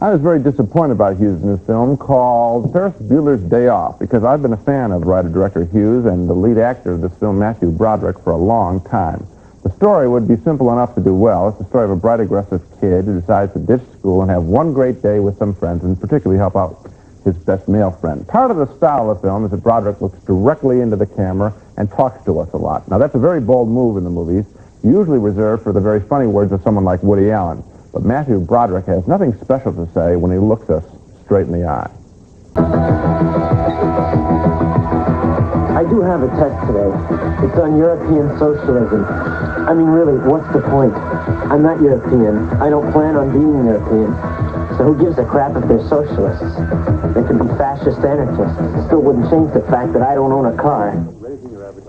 I was very disappointed by Hughes in this film called Ferris Bueller's Day Off, because I've been a fan of writer-director Hughes and the lead actor of this film, Matthew Broderick, for a long time. The story would be simple enough to do well. It's the story of a bright, aggressive kid who decides to ditch school and have one great day with some friends, and particularly help out his best male friend. Part of the style of the film is that Broderick looks directly into the camera and talks to us a lot. Now, that's a very bold move in the movies, usually reserved for the very funny words of someone like Woody Allen. But Matthew Broderick has nothing special to say when he looks us straight in the eye. I do have a test today. It's on European socialism. I mean, really, what's the point? I'm not European. I don't plan on being European. So who gives a crap if they're socialists? They could be fascist anarchists. It still wouldn't change the fact that I don't own a car.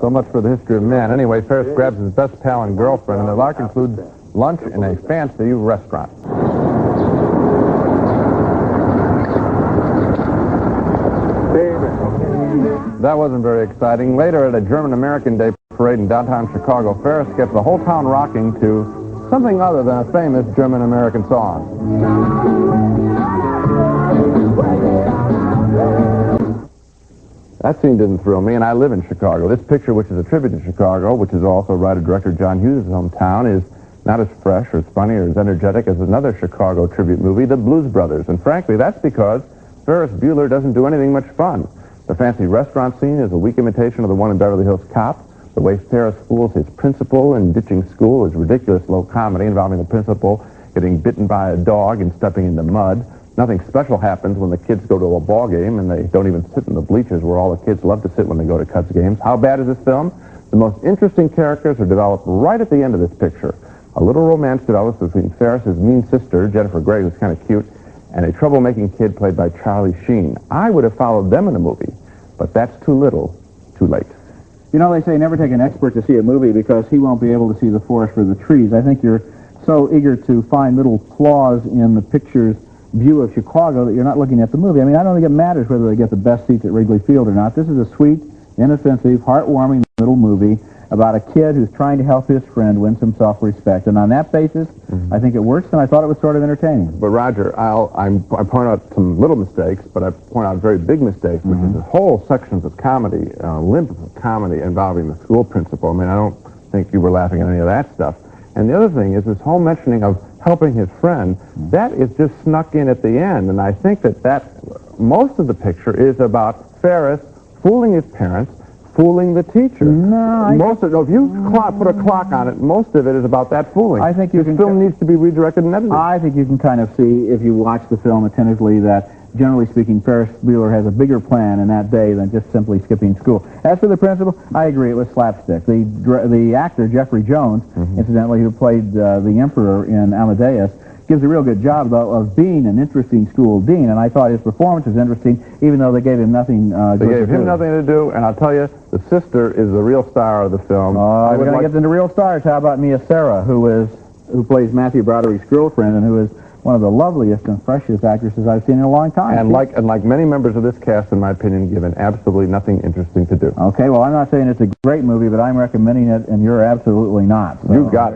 So much for the history of man. Anyway, Ferris grabs his best pal and girlfriend, and the lark includes lunch in a fancy restaurant. That wasn't very exciting. Later, at a German-American Day parade in downtown Chicago, Ferris gets the whole town rocking to something other than a famous German-American song. That scene didn't thrill me, and I live in Chicago. This picture, which is a tribute to Chicago, which is also writer-director John Hughes' hometown, is not as fresh or as funny or as energetic as another Chicago tribute movie, The Blues Brothers. And frankly, that's because Ferris Bueller doesn't do anything much fun. The fancy restaurant scene is a weak imitation of the one in Beverly Hills Cop. The way Ferris fools his principal in ditching school is ridiculous low comedy involving the principal getting bitten by a dog and stepping into mud. Nothing special happens when the kids go to a ball game, and they don't even sit in the bleachers where all the kids love to sit when they go to Cubs games. How bad is this film? The most interesting characters are developed right at the end of this picture. A little romance develops between Ferris's mean sister, Jennifer Grey, who's kind of cute, and a troublemaking kid played by Charlie Sheen. I would have followed them in the movie, but that's too little, too late. You know, they say never take an expert to see a movie because he won't be able to see the forest for the trees. I think you're so eager to find little flaws in the picture's view of Chicago that you're not looking at the movie. I mean, I don't think it matters whether they get the best seats at Wrigley Field or not. This is a sweet, inoffensive, heartwarming little movie about a kid who's trying to help his friend win some self-respect. And on that basis, I think it works, and I thought it was sort of entertaining. But Roger, I point out some little mistakes, but I point out very big mistakes, which is the whole sections of comedy, limp of comedy involving the school principal. I mean, I don't think you were laughing at any of that stuff. And the other thing is this whole mentioning of helping his friend, that is just snuck in at the end. And I think that most of the picture is about Ferris fooling his parents, fooling the teacher. If you put a clock on it, most of it is about that fooling. I think this film needs to be redirected and edited. I think you can kind of see, if you watch the film attentively, that generally speaking, Ferris Bueller has a bigger plan in that day than just simply skipping school. As for the principal, I agree, it was slapstick. The actor, Jeffrey Jones, incidentally, who played the Emperor in Amadeus, gives a real good job, though, of being an interesting school dean, and I thought his performance was interesting, even though they gave him nothing They gave him nothing to do, and I'll tell you, the sister is the real star of the film. We're going to get into real stars. How about Mia Sara, who plays Matthew Broderick's girlfriend, and who is one of the loveliest and freshest actresses I've seen in a long time. And like many members of this cast, in my opinion, given absolutely nothing interesting to do. Okay, well, I'm not saying it's a great movie, but I'm recommending it, and you're absolutely not. So. You got it.